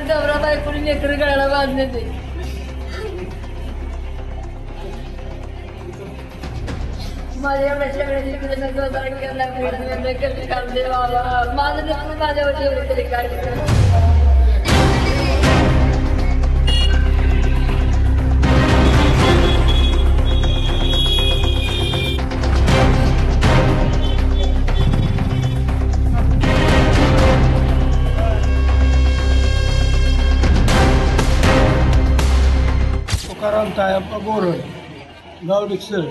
डबरात ऐकून लेकरं गायला बांधले ते माझ्या सगळ्याची काढले बाबा माझं लेकरं माझ्यावरती एवढं तरी काय तुकाराम तायप्पा गोरड गाव डिक्सर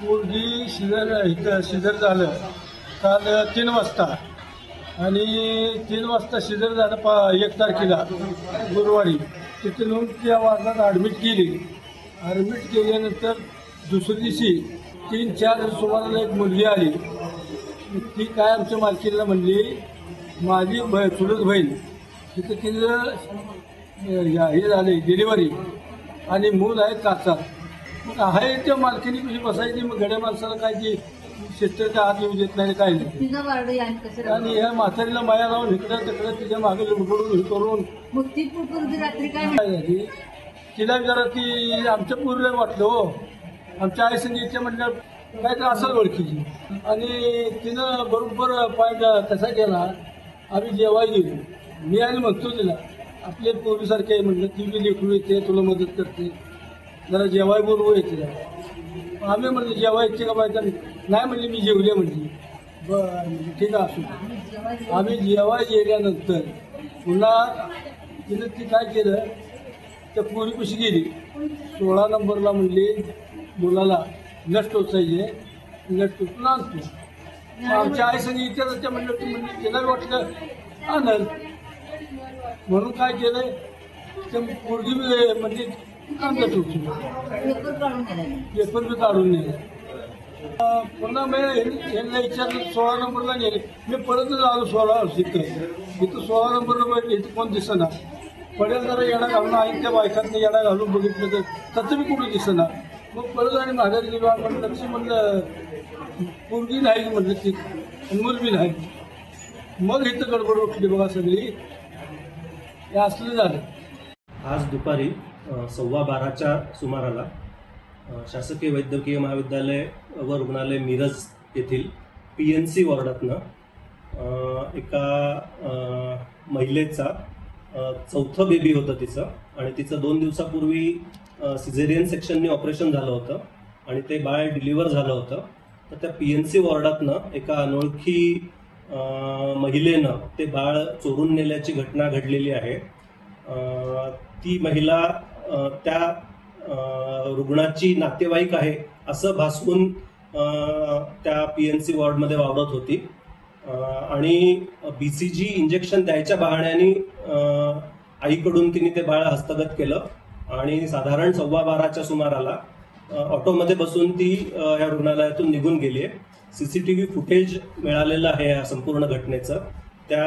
पोरगी शिजर झालं काल 3 वाजता आणि 3 वाजता शिजर झालं 1 तारखेला गुरुवारी तिथे नेऊन त्या वार्डात ॲडमिट केल्यानंतर दुसऱ्या दिवशी 3-4 सुमाराला एक मुलगी आली. ती काय आमच्या मालकीला म्हणली माझी चुलत बहीण तिथं तिचं हे झाले डिलिव्हरी आणि मूल आहे काचा मग आहे त्या मालकीने कशी बसायची मग गड्या माणसाला काय की शेतकऱ्याच्या हात येऊ देत नाही काय नाही आणि ह्या म्हातारीला माया लावून इकडं तिकडं तिच्या मागे लुडबडून हे करून झाली तिला जरा ती आमच्या पूर्वी वाटलं हो आमच्या आई संगीतच्या म्हटलं काय तर असं ओळखीची आणि तिनं बरोबर पॉईंट कसा केला आम्ही जेवायला गेलो मी आणि म्हणतो तिला आपले पूर्वीसारखे म्हटलं ती बी लेकरू येते तुला मदत करते जरा जेवाय बोलवू येते आम्ही म्हणलं जेवाय येते का बायका नाही म्हणली मी जेवले म्हणली बरं ठीक आहे असू आम्ही जेवाय गेल्यानंतर पुन्हा तिनं ती काय केलं त्या पोरीपाशी गेली 16 नंबरला म्हणली मुलाला नस टोचायचे नस टोचून आणतो आमच्या आई संग इथे म्हणलं ती म्हणली तिला वाटलं आनंद म्हणून काय केलंय ते पोरगी म्हणजे कांदा टोचून पेपर बी काढून नेले पुन्हा मी यांना विचारलं 16 नंबरला नेले मी परतच आलो 16 इथं 16 नंबरला बैठले इथं कोण दिसेना पडेल जरा येडा घालून आहे त्या बायकांनी येडा घालून बघितलं तर तसं बी कुठं दिसेना मग परत आणि माघारी गेलो आपण लक्ष म्हणलं पोरगी नाही म्हटलं ती मूल बी नाही मग इथं गडबड उठली बघा सगळी हे असलं झालं. आज दुपारी 12:15च्या सुमाराला शासकीय वैद्यकीय महाविद्यालय व रुग्णालय मिरज येथील PNC वॉर्डातनं एका महिलेचा 4थं बेबी होतं तिचं आणि तिचं 2 दिवसापूर्वी सिझेरियन सेक्शनने ऑपरेशन झालं होतं आणि ते बाळ डिलिव्हर झालं होतं. तर त्या PNC वॉर्डातनं एका अनोळखी महिलेनं ते बाळ चोरून नेल्याची घटना घडलेली आहे. ती महिला त्या रुग्णाची नातेवाईक आहे असं भासवून त्या PNC वॉर्डमध्ये वावरत होती आणि BCG इंजेक्शन द्यायच्या बहाण्याने आईकडून तिने ते बाळ हस्तगत केलं आणि साधारण 12:15च्या सुमाराला ऑटोमध्ये बसून ती या रुग्णालयातून निघून गेली आहे. CCTV फुटेज मिळालेलं आहे या संपूर्ण घटनेचं. त्या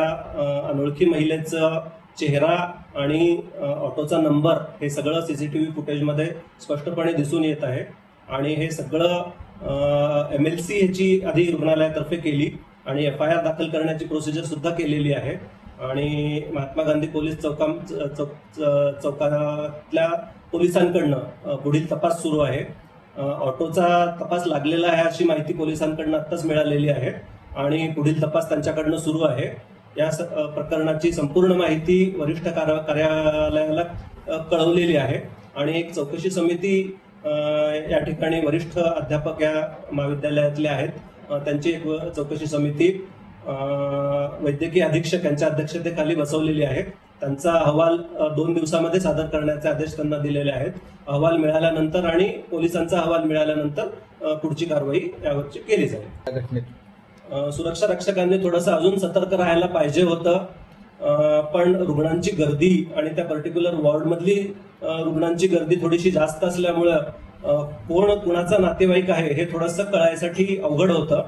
अनोळखी महिलेचा चेहरा आणि ऑटोचा नंबर हे सगळं CCTV फुटेजमध्ये स्पष्टपणे दिसून येत आहे आणि हे सगळं MLC ह्याची आधी रुग्णालयातर्फे केली आणि FIR दाखल करण्याची प्रोसिजर सुद्धा केलेली आहे आणि महात्मा गांधी पोलीस चौकातल्या पोलिसांकडनं पुढील तपास सुरू आहे. ऑटोचा तपास लागलेला आहे अशी माहिती पोलिसांकडनं आत्ताच मिळालेली आहे आणि पुढील तपास त्यांच्याकडनं सुरू आहे. या प्रकरणाची संपूर्ण माहिती वरिष्ठ कार्यालयाला कळवलेली आहे आणि एक चौकशी समिती या ठिकाणी वरिष्ठ अध्यापक या महाविद्यालयातले आहेत. त्यांची एक चौकशी समिती वैद्यकीय अधीक्षक यांच्या अध्यक्षतेखाली बसवलेली आहे. त्यांचा अहवाल 2 दिवसामध्ये सादर करण्याचे आदेश त्यांना दिलेले आहेत. अहवाल मिळाल्यानंतर आणि पोलिसांचा अहवाल मिळाल्यानंतर पुढची कारवाई यावरची केली जाईल. सुरक्षा रक्षकांनी थोडंसं अजून सतर्क राहायला पाहिजे होतं पण रुग्णांची गर्दी आणि त्या पर्टिक्युलर वॉर्डमधली रुग्णांची गर्दी थोडीशी जास्त असल्यामुळं कोण कुणाचा नातेवाईक आहे हे थोडंसं कळायसाठी अवघड होतं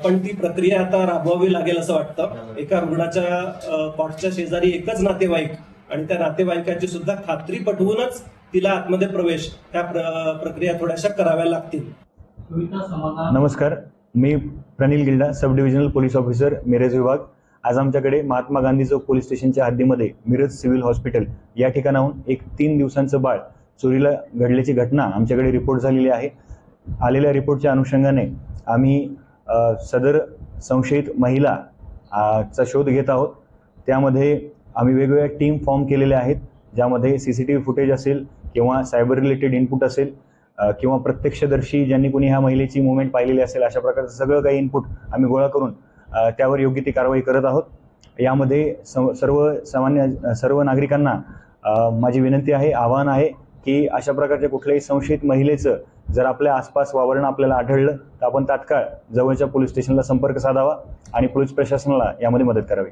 पण ती प्रक्रिया आता राबवावी लागेल असं वाटतं. एका रुग्णाच्या कॉटच्या शेजारी एकच नातेवाईक आणि त्या नातेवाईकाची सुद्धा खात्री पटवूनच तिला आतमध्ये प्रवेश ह्या प्रक्रिया थोड्याशा कराव्या लागतील. नमस्कार, मी Pranil Gilda, sub divisional police officer Miraj विभाग. आज आमच्याकडे महात्मा गांधी चौक पोलीस स्टेशनच्या हद्दीमध्ये मिरज सिव्हिल हॉस्पिटल या ठिकाणाहून एक 3 दिवसांचं बाळ चोरीला घडल्याची घटना आमच्याकडे रिपोर्ट झालेली आहे. आलेल्या रिपोर्टच्या अनुषंगाने आम्ही सदर संशयित महिला चा शोध घेत आहोत. त्यामध्ये आम्ही वेगवेगळ्या टीम फॉर्म केलेल्या आहेत, ज्यामध्ये CCTV फुटेज असेल किंवा सायबर रिलेटेड इनपुट असेल किंवा प्रत्यक्षदर्शी ज्यांनी कोणी ह्या महिलेची मुवमेंट पाहिलेली असेल, अशा प्रकारचं सगळं काही इनपुट आम्ही गोळा करून त्यावर योग्य ती कारवाई करत आहोत. यामध्ये सर्व नागरिकांना माझी विनंती आहे, आवाहन आहे की अशा प्रकारच्या कुठल्याही संशयित महिलेचं जर आपल्या आसपास वावरणं आपल्याला आढळलं तर आपण तात्काळ जवळच्या पोलीस स्टेशनला संपर्क साधावा आणि पोलीस प्रशासनाला यामध्ये मदत करावी.